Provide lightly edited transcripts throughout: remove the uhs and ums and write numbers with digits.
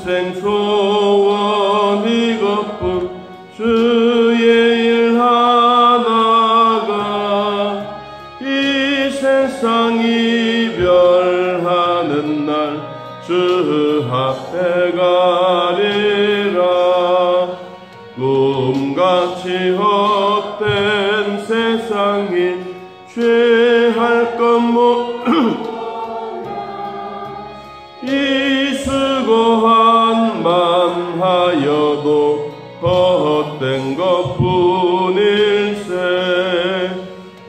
평생 소원 이것뿐 주의 일 하나가 이 세상 이별하는 날 주 앞에 가리라. 꿈같이 헛된 세상이 취할 것 이 수고한 만하여도 헛된 것뿐일세.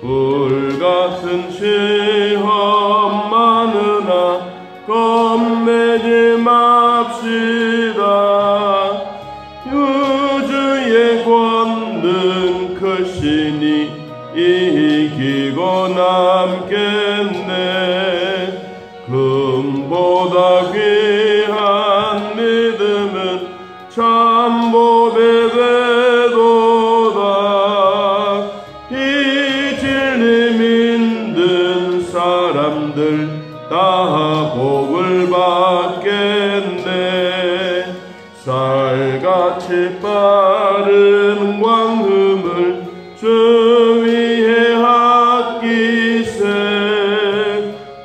불같은 시험 많으나 겁내지 맙시다. 유주의 권능 크시니 이기고 남겠네. 금보다 귀한 믿음은 참복의 되도다. 이 진리 믿는 사람들 다 복을 받겠네. 쌀같이 빠른 광음을 주 위에 아끼세.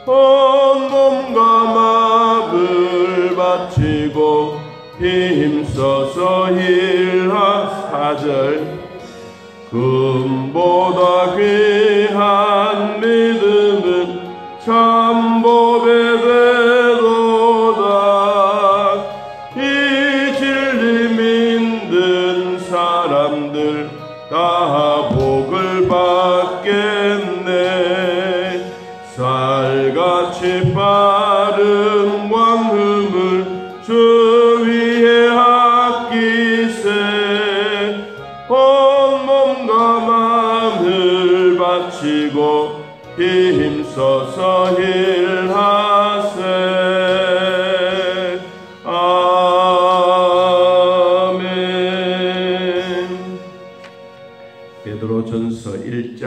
온 몸과 마음을 바치고 힘써서 일하사절. 금보다 귀한 믿음은 참복의 되도다. 이 진리 믿는 사람들 다 복을 받겠네. 쌀같이 빠른 광음을 주 위에 아끼세. 온 몸과 마음을 바치고 힘써서 일하세. 아멘. 베드로전서 1장.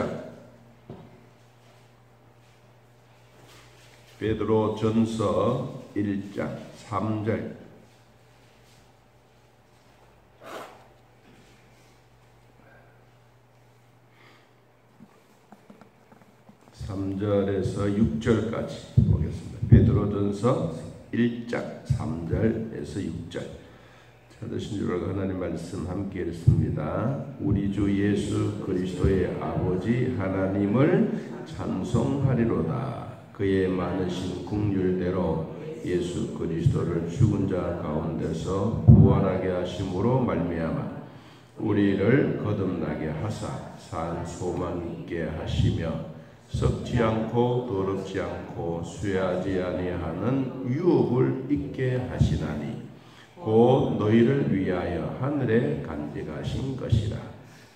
베드로전서 1장 3절. 에서 6절까지 보겠습니다. 베드로전서 1장 3절에서 6절. 찾으신 줄 알고 하나님 말씀 함께 읽습니다. 우리 주 예수 그리스도의 아버지 하나님을 찬송하리로다. 그의 많으신 긍휼대로 예수 그리스도를 죽은 자 가운데서 부활하게 하심으로 말미암아 우리를 거듭나게 하사 산 소망 있게 하시며 썩지 않고 더럽지 않고 쇠하지 아니하는 유업을 있게 하시나니 곧 너희를 위하여 하늘에 간직하신 것이라.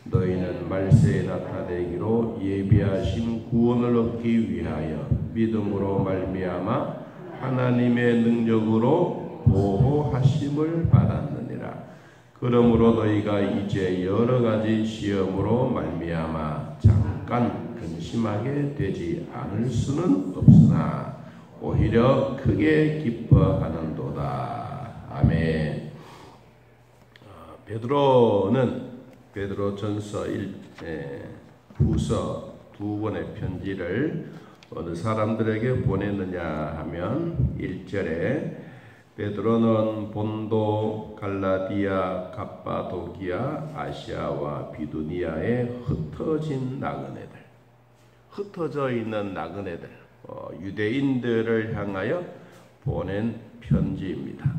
너희는 말세에 나타내기로 예비하신 구원을 얻기 위하여 믿음으로 말미암아 하나님의 능력으로 보호하심을 받았느니라. 그러므로 너희가 이제 여러 가지 시험으로 말미암아 잠깐 근심하게 되지 않을 수는 없으나 오히려 크게 기뻐하는도다. 아멘. 베드로는 베드로전서 후서 두 권의 편지를 어느 사람들에게 보냈느냐 하면 1절에 베드로는 본도, 갈라디아, 갑바도기아, 아시아와 비두니아에 흩어진 나그네들, 흩어져 있는 나그네들, 유대인들을 향하여 보낸 편지입니다.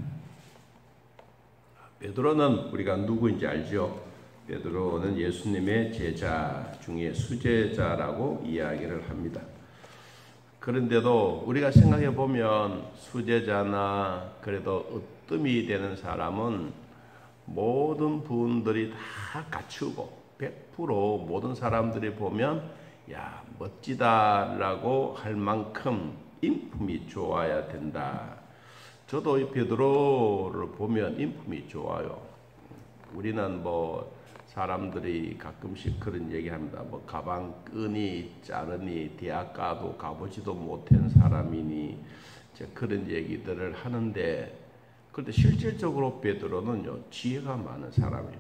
베드로는 우리가 누구인지 알죠? 베드로는 예수님의 제자 중에 수제자라고 이야기를 합니다. 그런데도 우리가 생각해 보면 수제자나 그래도 으뜸이 되는 사람은 모든 분들이 다 갖추고 100% 모든 사람들이 보면 야 멋지다라고 할 만큼 인품이 좋아야 된다. 저도 이 베드로를 보면 인품이 좋아요. 우리는 뭐 사람들이 가끔씩 그런 얘기합니다. 뭐 가방 끈이 자르니 대학 가도 가보지도 못한 사람이니 그런 얘기들을 하는데 그런데 실질적으로 베드로는요, 지혜가 많은 사람이에요.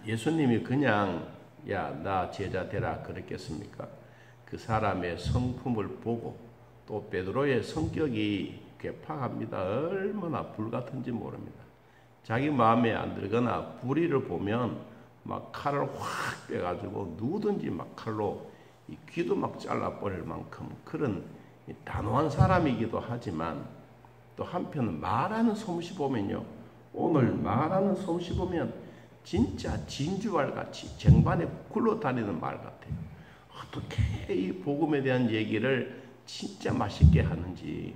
예수님이 그냥 야, 나 제자 되라 그랬겠습니까? 그 사람의 성품을 보고 또 베드로의 성격이 괴팍합니다. 얼마나 불같은지 모릅니다. 자기 마음에 안 들거나 불의를 보면 막 칼을 확 빼가지고 누구든지 막 칼로 이 귀도 막 잘라버릴 만큼 그런 단호한 사람이기도 하지만 또 한편은 말하는 솜씨 보면요. 오늘 말하는 솜씨 보면 진짜 진주알 같이 쟁반에 굴러다니는 말 같아요. 어떻게 이 복음에 대한 얘기를 진짜 맛있게 하는지.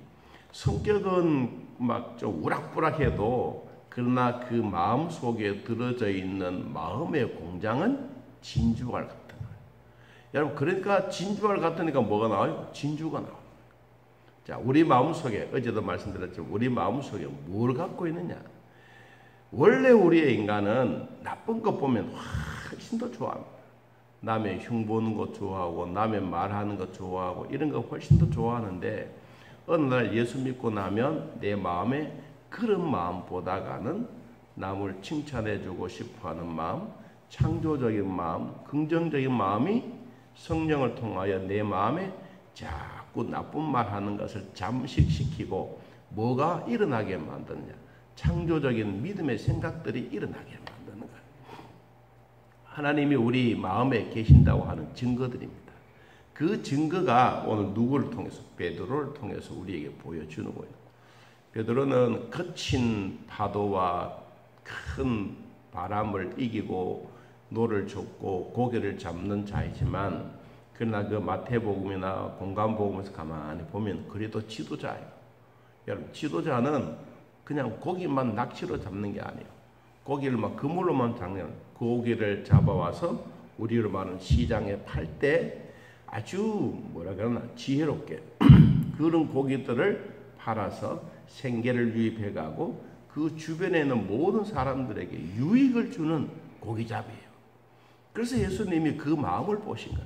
성격은 막 좀 우락부락해도 그러나 그 마음 속에 들어져 있는 마음의 공장은 진주알 같은 거예요. 여러분, 그러니까 진주알 같으니까 뭐가 나와요? 진주가 나와요. 자, 우리 마음 속에, 어제도 말씀드렸지만 우리 마음 속에 뭘 갖고 있느냐? 원래 우리의 인간은 나쁜 것 보면 훨씬 더 좋아합니다. 남의 흉 보는 것 좋아하고 남의 말하는 것 좋아하고 이런 거 훨씬 더 좋아하는데 어느 날 예수 믿고 나면 내 마음에 그런 마음보다가는 남을 칭찬해주고 싶어하는 마음, 창조적인 마음, 긍정적인 마음이 성령을 통하여 내 마음에 자꾸 나쁜 말하는 것을 잠식시키고 뭐가 일어나게 만드느냐? 창조적인 믿음의 생각들이 일어나게 만드는 거예요. 하나님이 우리 마음에 계신다고 하는 증거들입니다. 그 증거가 오늘 누구를 통해서? 베드로를 통해서 우리에게 보여주는 거예요. 베드로는 거친 파도와 큰 바람을 이기고 노를 젓고 고개를 잡는 자이지만 그러나 그 마태복음이나 공간복음에서 가만히 보면 그래도 지도자예요. 여러분, 지도자는 그냥 고기만 낚시로 잡는 게 아니에요. 고기를 막 그물로만 잡는, 고기를 잡아와서 우리로 말하는 시장에 팔 때 아주 뭐라 그러나 지혜롭게 그런 고기들을 팔아서 생계를 유입해가고 그 주변에 있는 모든 사람들에게 유익을 주는 고기잡이에요. 그래서 예수님이 그 마음을 보신 거라.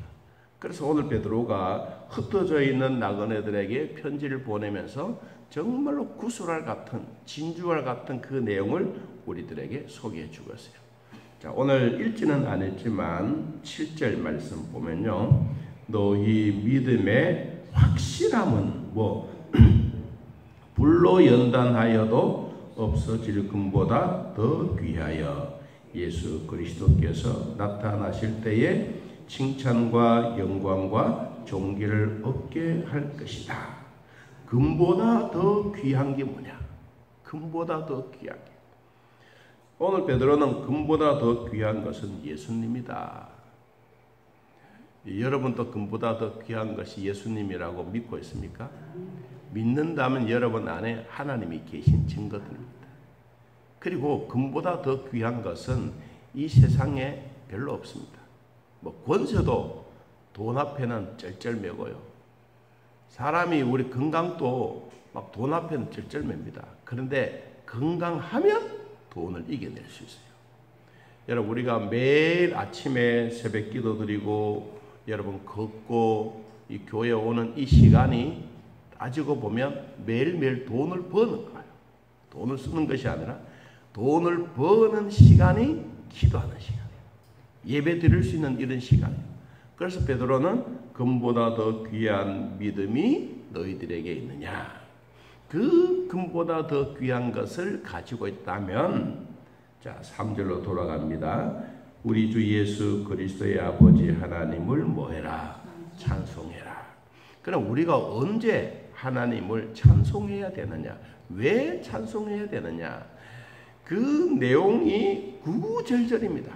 그래서 오늘 베드로가 흩어져 있는 나그네들에게 편지를 보내면서 정말로 구슬알 같은 진주알 같은 그 내용을 우리들에게 소개해 주었어요. 자, 오늘 읽지는 않았지만 7절 말씀 보면요. 너희 믿음의 확실함은 불로 연단하여도 없어질 금보다 더 귀하여 예수 그리스도께서 나타나실 때에 칭찬과 영광과 존귀를 얻게 할 것이다. 금보다 더 귀한 게 뭐냐? 금보다 더 귀한 게. 오늘 베드로는 금보다 더 귀한 것은 예수님이다. 여러분도 금보다 더 귀한 것이 예수님이라고 믿고 있습니까? 믿는다면 여러분 안에 하나님이 계신 증거들입니다. 그리고 금보다 더 귀한 것은 이 세상에 별로 없습니다. 권세도 돈 앞에는 쩔쩔매고요. 사람이 우리 건강도 막 돈 앞에는 쩔쩔맵니다. 그런데 건강하면 돈을 이겨낼 수 있어요. 여러분, 우리가 매일 아침에 새벽 기도 드리고 여러분 걷고 이 교회에 오는 이 시간이 따지고 보면 매일매일 돈을 버는 거예요. 돈을 쓰는 것이 아니라 돈을 버는 시간이 기도하는 시간이에요. 예배 드릴 수 있는 이런 시간이에요. 그래서 베드로는 금보다 더 귀한 믿음이 너희들에게 있느냐. 그 금보다 더 귀한 것을 가지고 있다면, 자, 3절로 돌아갑니다. 우리 주 예수 그리스도의 아버지 하나님을 뭐해라? 찬송해라. 그럼 우리가 언제 하나님을 찬송해야 되느냐? 왜 찬송해야 되느냐? 그 내용이 구구절절입니다.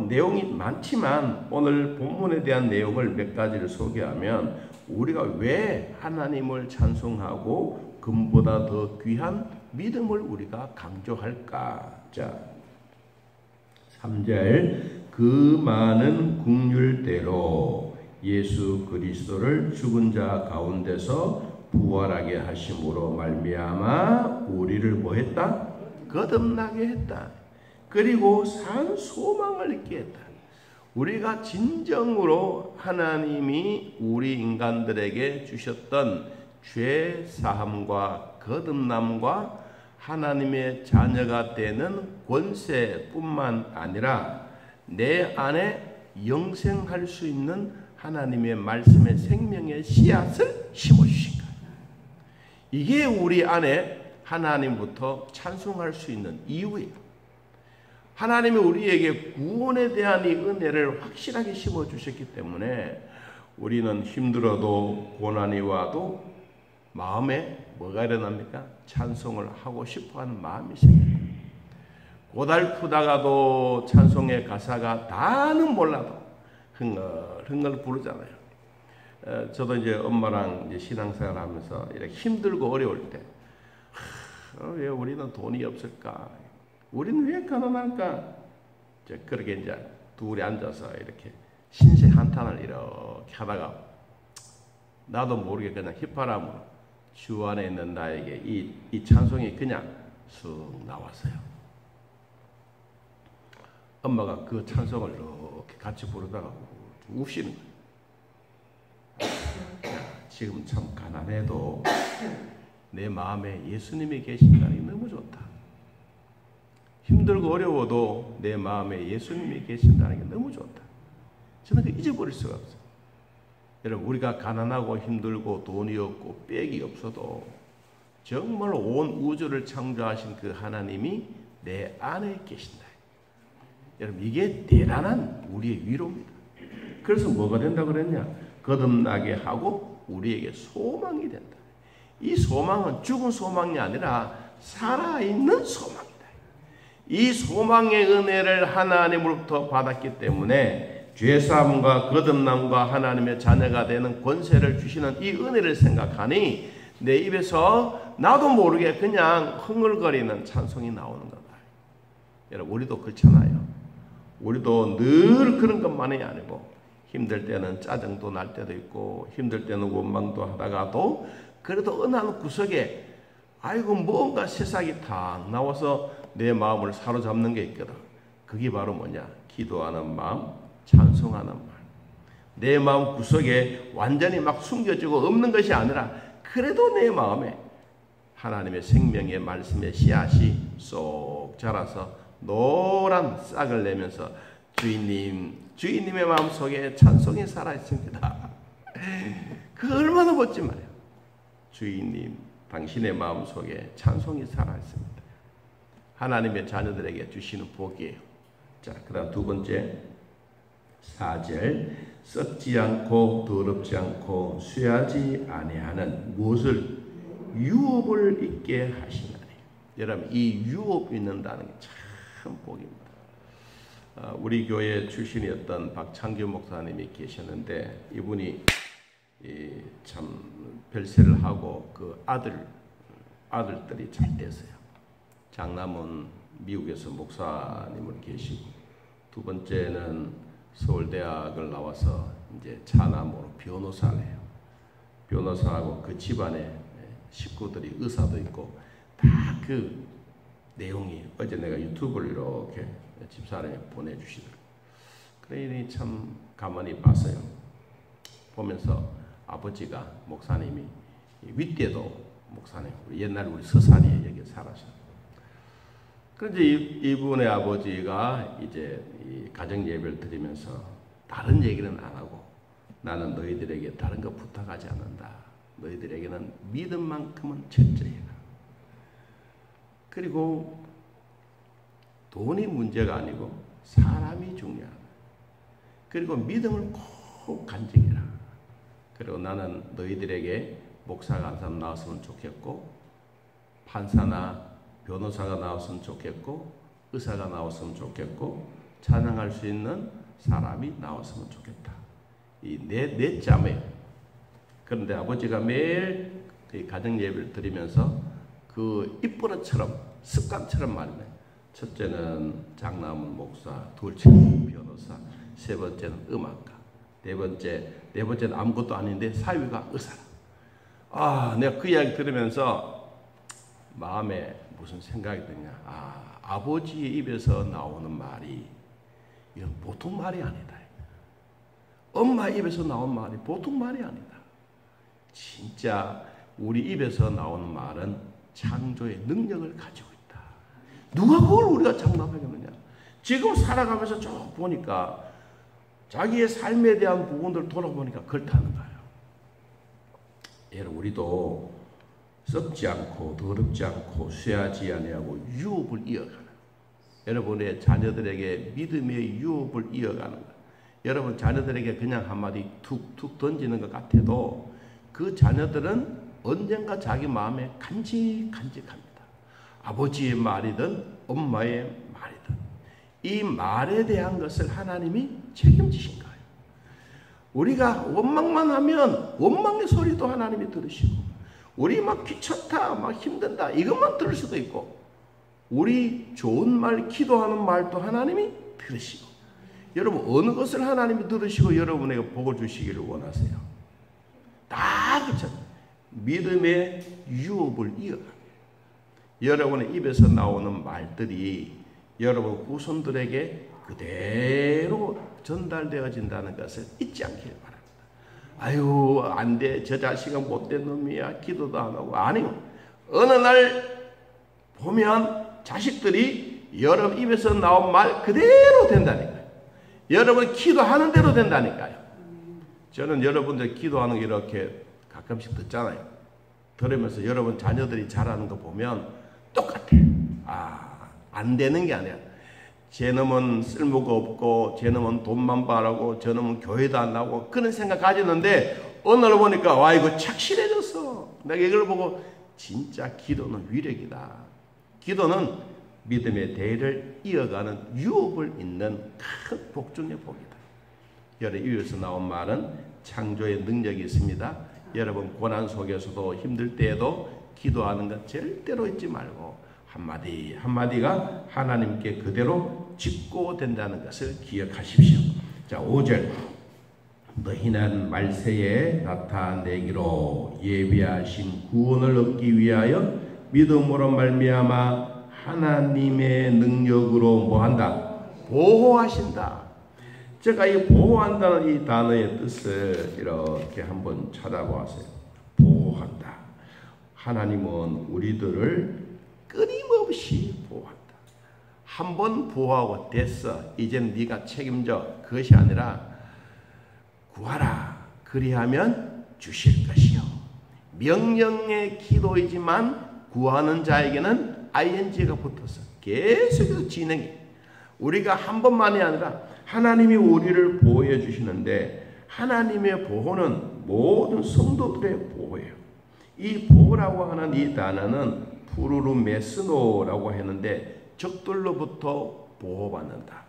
내용이 많지만 오늘 본문에 대한 내용을 몇 가지를 소개하면 우리가 왜 하나님을 찬송하고 금보다 더 귀한 믿음을 우리가 강조할까? 자, 3절 그 많은 긍휼대로 예수 그리스도를 죽은 자 가운데서 부활하게 하심으로 말미암아 우리를 뭐했다? 거듭나게 했다. 그리고 산 소망을 있게 했다. 우리가 진정으로 하나님이 우리 인간들에게 주셨던 죄 사함과 거듭남과 하나님의 자녀가 되는 권세뿐만 아니라 내 안에 영생할 수 있는 하나님의 말씀의 생명의 씨앗을 심어주신 거예요. 이게 우리 안에 하나님부터 찬송할 수 있는 이유예요. 하나님이 우리에게 구원에 대한 이 은혜를 확실하게 심어주셨기 때문에 우리는 힘들어도 고난이 와도 마음에 뭐가 일어납니까? 찬송을 하고 싶어하는 마음이 생겨요. 고달프다가도 찬송의 가사가 다는 몰라도 흥얼흥얼 부르잖아요. 저도 이제 엄마랑 이제 신앙생활 하면서 이렇게 힘들고 어려울 때, 왜 우리는 돈이 없을까? 우리는 왜 가난할까? 그렇게 이제 둘이 앉아서 이렇게 신세 한탄을 이렇게 하다가 나도 모르게 그냥 휘파람으로 주 안에 있는 나에게 이 찬송이 그냥 쑥 나왔어요. 엄마가 그 찬송을 이렇게 같이 부르다가 우시는 거예요. 지금 참 가난해도 내 마음에 예수님이 계신다는 게 너무 좋다. 힘들고 어려워도 내 마음에 예수님이 계신다는 게 너무 좋다. 저는 그 잊어버릴 수가 없어요. 여러분, 우리가 가난하고 힘들고 돈이 없고 빽이 없어도 정말 온 우주를 창조하신 그 하나님이 내 안에 계신다. 여러분, 이게 대단한 우리의 위로입니다. 그래서 뭐가 된다고 그랬냐? 거듭나게 하고 우리에게 소망이 된다. 이 소망은 죽은 소망이 아니라 살아있는 소망이다. 이 소망의 은혜를 하나님으로부터 받았기 때문에 죄사함과 거듭남과 하나님의 자녀가 되는 권세를 주시는 이 은혜를 생각하니 내 입에서 나도 모르게 그냥 흥얼거리는 찬송이 나오는 거다. 여러분, 우리도 그렇잖아요. 우리도 늘 그런 것만이 아니고 힘들 때는 짜증도 날 때도 있고 힘들 때는 원망도 하다가도 그래도 어느 한 구석에 아이고 뭔가 새싹이 탁 나와서 내 마음을 사로잡는 게 있거든. 그게 바로 뭐냐? 기도하는 마음, 찬송하는 마음. 내 마음 구석에 완전히 막 숨겨지고 없는 것이 아니라 그래도 내 마음에 하나님의 생명의 말씀의 씨앗이 쏙 자라서 노란 싹을 내면서 주인님의 마음속에 찬송이 살아있습니다. 그 얼마나 멋지 말이에요. 주인님, 당신의 마음속에 찬송이 살아있습니다. 하나님의 자녀들에게 주시는 복이에요. 자, 그 다음 두 번째 4절, 썩지 않고 더럽지 않고 쇠하지 아니하는 무엇을 유업을 있게 하시나니. 여러분, 이 유업 있는다는 게 참 복입니다. 우리 교회 출신이었던 박창규 목사님이 계셨는데 이분이 참 별세를 하고 그 아들들이 잘 됐어요. 장남은 미국에서 목사님을 계시고 두 번째는 서울대학을 나와서 이제 차남으로 변호사를 해요. 변호사하고 그 집안에 식구들이 의사도 있고 다 그 내용이 어제 내가 유튜브를 이렇게 집사람이 보내주시더라고요. 그러니 참 가만히 봤어요. 보면서 아버지가 목사님이 윗대도 목사님, 옛날 우리 서산에 여기 살았어요. 그런데 이분의 아버지가 이제 이 가정 예배를 드리면서 다른 얘기는 안 하고 나는 너희들에게 다른 거 부탁하지 않는다. 너희들에게는 믿음만큼은 철저히 해라. 그리고 돈이 문제가 아니고 사람이 중요하다. 그리고 믿음을 꼭 간직해라. 그리고 나는 너희들에게 목사가 한 사람 나왔으면 좋겠고 판사나 변호사가 나왔으면 좋겠고 의사가 나왔으면 좋겠고 찬양할 수 있는 사람이 나왔으면 좋겠다. 이 네 자매예요. 그런데 아버지가 매일 그 가정 예배를 드리면서 그 입버릇처럼 습관처럼 말이네. 첫째는 장남은 목사, 둘째는 변호사, 세 번째는 음악가, 네 번째는 아무것도 아닌데 사위가 의사라. 내가 그 이야기 들으면서 마음에 무슨 생각이 드냐. 아버지의 입에서 나오는 말이 이건 보통 말이 아니다. 엄마 입에서 나온 말이 보통 말이 아니다. 진짜 우리 입에서 나오는 말은 창조의 능력을 가지고 있다. 누가 그걸 우리가 장담하겠느냐? 지금 살아가면서 쭉 보니까 자기의 삶에 대한 부분들 돌아보니까 그렇다는 거예요. 여러분, 우리도 썩지 않고 더럽지 않고 쇠하지 아니하고 유업을 이어가는, 여러분의 자녀들에게 믿음의 유업을 이어가는 것. 여러분 자녀들에게 그냥 한마디 툭툭 던지는 것 같아도 그 자녀들은 언젠가 자기 마음에 간직합니다. 아버지의 말이든 엄마의 말이든 이 말에 대한 것을 하나님이 책임지신 거예요. 우리가 원망만 하면 원망의 소리도 하나님이 들으시고, 우리 막 귀찮다, 막 힘든다 이것만 들을 수도 있고, 우리 좋은 말, 기도하는 말도 하나님이 들으시고, 여러분 어느 것을 하나님이 들으시고 여러분에게 복을 주시기를 원하세요? 다 그렇잖아요. 믿음의 유업을 이어갑니다. 여러분의 입에서 나오는 말들이 여러분 후손들에게 그대로 전달되어진다는 것을 잊지 않기를 바랍니다. 아유, 안 돼, 저 자식은 못된 놈이야, 기도도 안 하고. 아니요, 어느 날 보면 자식들이 여러분 입에서 나온 말 그대로 된다니까요. 여러분 기도하는 대로 된다니까요. 저는 여러분들 기도하는 거 이렇게 가끔씩 듣잖아요. 들으면서 여러분 자녀들이 잘하는 거 보면 똑같아. 안 되는 게 아니야. 쟤놈은 쓸모가 없고, 쟤놈은 돈만 바라고, 저놈은 교회도 안 나오고, 그런 생각 가지는데 어느 날 보니까 와, 이거 착실해졌어. 내가 이걸 보고 진짜 기도는 위력이다. 기도는 믿음의 대를 이어가는 유업을 잇는 큰 복 중의 복이다. 여러분 이에서 나온 말은 창조의 능력이 있습니다. 여러분 고난 속에서도 힘들 때에도 기도하는 것 절대로 잊지 말고 한마디 한마디가 하나님께 그대로 직고된다는 것을 기억하십시오. 자, 5절. 너희는 말세에 나타내기로 예비하신 구원을 얻기 위하여 믿음으로 말미암아 하나님의 능력으로 뭐한다? 보호하신다. 제가 이 보호한다는 이 단어의 뜻을 이렇게 한번 찾아보았어요. 보호한다. 하나님은 우리들을 끊임없이 보호한다. 한번 보호하고 됐어, 이젠 네가 책임져, 그것이 아니라 구하라, 그리하면 주실 것이요. 명령의 기도이지만 구하는 자에게는 ing가 붙어서 계속해서 진행해. 우리가 한 번만이 아니라 하나님이 우리를 보호해 주시는데, 하나님의 보호는 모든 성도들의 보호예요. 이 보호라고 하는 이 단어는 푸르르 메스노라고 했는데 적들로부터 보호받는다.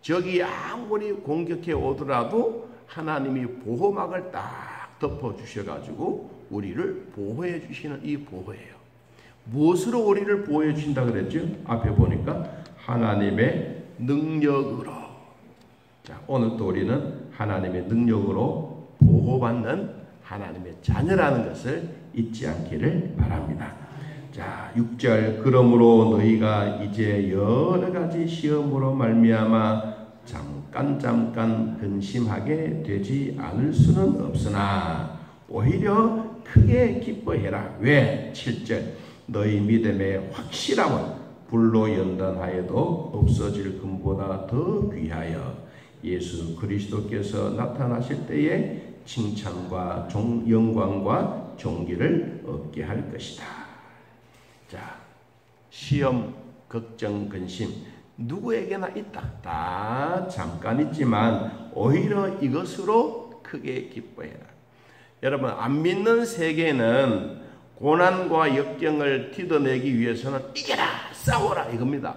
적이 아무리 공격해 오더라도 하나님이 보호막을 딱 덮어 주셔가지고 우리를 보호해 주시는 이 보호예요. 무엇으로 우리를 보호해 주신다 그랬죠? 앞에 보니까 하나님의 능력으로. 자, 오늘도 우리는 하나님의 능력으로 보호받는 하나님의 자녀라는 것을 잊지 않기를 바랍니다. 자, 6절. 그러므로 너희가 이제 여러 가지 시험으로 말미암아 잠깐 근심하게 되지 않을 수는 없으나 오히려 크게 기뻐해라. 왜? 7절. 너희 믿음의 확실함은 불로 연단하여도 없어질 금보다 더 귀하여 예수 그리스도께서 나타나실 때에 칭찬과 영광과 존귀를 얻게 할 것이다. 자, 시험, 걱정, 근심 누구에게나 있다. 다 잠깐 있지만 오히려 이것으로 크게 기뻐해라. 여러분, 안 믿는 세계는 고난과 역경을 뒤덮내기 위해서는 이겨라, 싸워라 이겁니다.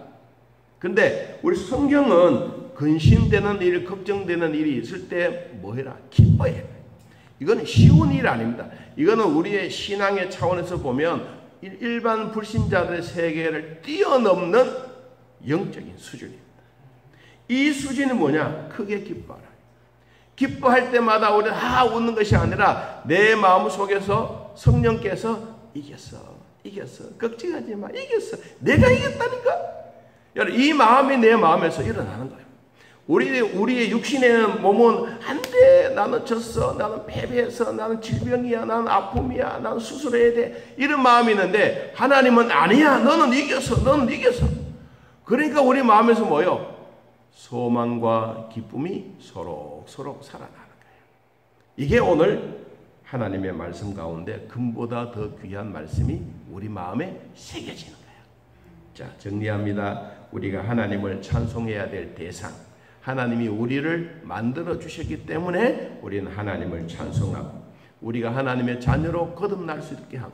근데 우리 성경은 근심되는 일, 걱정되는 일이 있을 때 뭐해라? 기뻐해. 이건 쉬운 일 아닙니다. 이거는 우리의 신앙의 차원에서 보면 일반 불신자들의 세계를 뛰어넘는 영적인 수준입니다. 이 수준이 뭐냐? 크게 기뻐하라. 기뻐할 때마다 우리는 웃는 것이 아니라 내 마음 속에서 성령께서 이겼어, 걱정하지 마, 이겼어, 내가 이겼다니까. 여러분, 이 마음이 내 마음에서 일어나는 거예요. 우리의 육신의 몸은 안 돼, 나는 졌어, 나는 패배했어, 나는 질병이야, 나는 아픔이야, 나는 수술해야 돼, 이런 마음이 있는데 하나님은 아니야, 너는 이겼어, 너는 이겼어. 그러니까 우리 마음에서 뭐요? 소망과 기쁨이 서로 살아나는 거예요. 이게 오늘 하나님의 말씀 가운데 금보다 더 귀한 말씀이 우리 마음에 새겨지는 거예요. 자, 정리합니다. 우리가 하나님을 찬송해야 될 대상, 하나님이 우리를 만들어 주셨기 때문에 우리는 하나님을 찬송하고, 우리가 하나님의 자녀로 거듭날 수 있게 하고,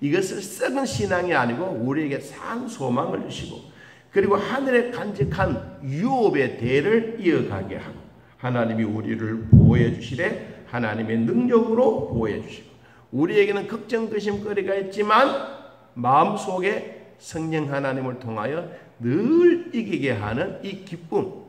이것을 썩은 신앙이 아니고 우리에게 산 소망을 주시고, 그리고 하늘의 간직한 유업의 대를 이어가게 하고, 하나님이 우리를 보호해 주시되 하나님의 능력으로 보호해 주시고, 우리에게는 걱정 근심거리가 있지만 마음속에 성령 하나님을 통하여 늘 이기게 하는 이 기쁨,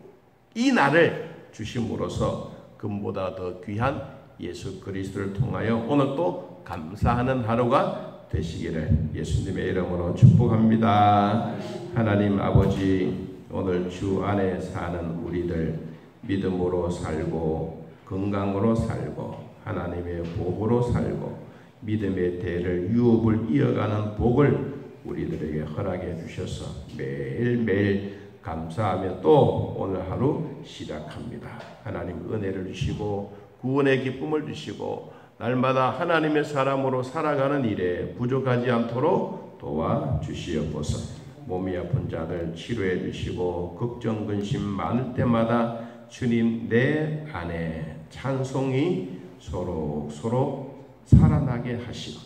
이 날을 주심으로써 금보다 더 귀한 예수 그리스도를 통하여 오늘 또 감사하는 하루가 되시기를 예수님의 이름으로 축복합니다. 하나님 아버지, 오늘 주 안에 사는 우리들 믿음으로 살고 건강으로 살고 하나님의 보호로 살고 믿음의 대를 유업을 이어가는 복을 우리들에게 허락해 주셔서 매일매일 감사하며 또 오늘 하루 시작합니다. 하나님 은혜를 주시고 구원의 기쁨을 주시고 날마다 하나님의 사람으로 살아가는 일에 부족하지 않도록 도와주시옵소서. 몸이 아픈 자들 치료해 주시고 걱정 근심 많을 때마다 주님 내 안에 찬송이 서로 살아나게 하시고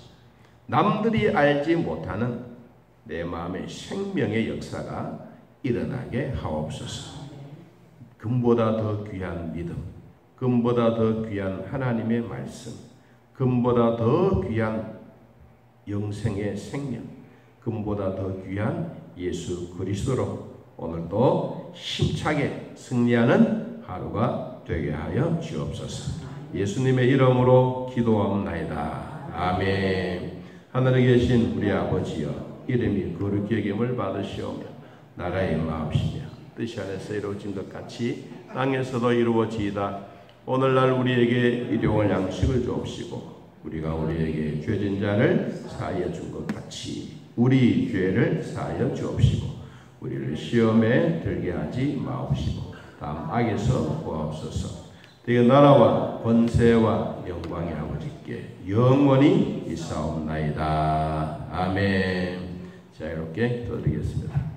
남들이 알지 못하는 내 마음의 생명의 역사가 일어나게 하옵소서. 금보다 더 귀한 믿음, 금보다 더 귀한 하나님의 말씀, 금보다 더 귀한 영생의 생명, 금보다 더 귀한 예수 그리스도로 오늘도 힘차게 승리하는 하루가 되게 하여 주옵소서. 예수님의 이름으로 기도하옵나이다. 아멘. 하늘에 계신 우리 아버지여, 이름이 거룩히 여김을 받으시오며 나라의 마음이시며 뜻이 안에서 이루어진 것 같이 땅에서도 이루어지이다. 오늘날 우리에게 일용할 양식을 주옵시고 우리가 우리에게 죄진 자를 사하여 준 것 같이 우리 죄를 사하여 주옵시고 우리를 시험에 들게 하지 마옵시고 다음 악에서 구하옵소서. 되게 나라와 권세와 영광의 아버지께 영원히 있사옵나이다. 아멘. 자, 이렇게 기도드리겠습니다.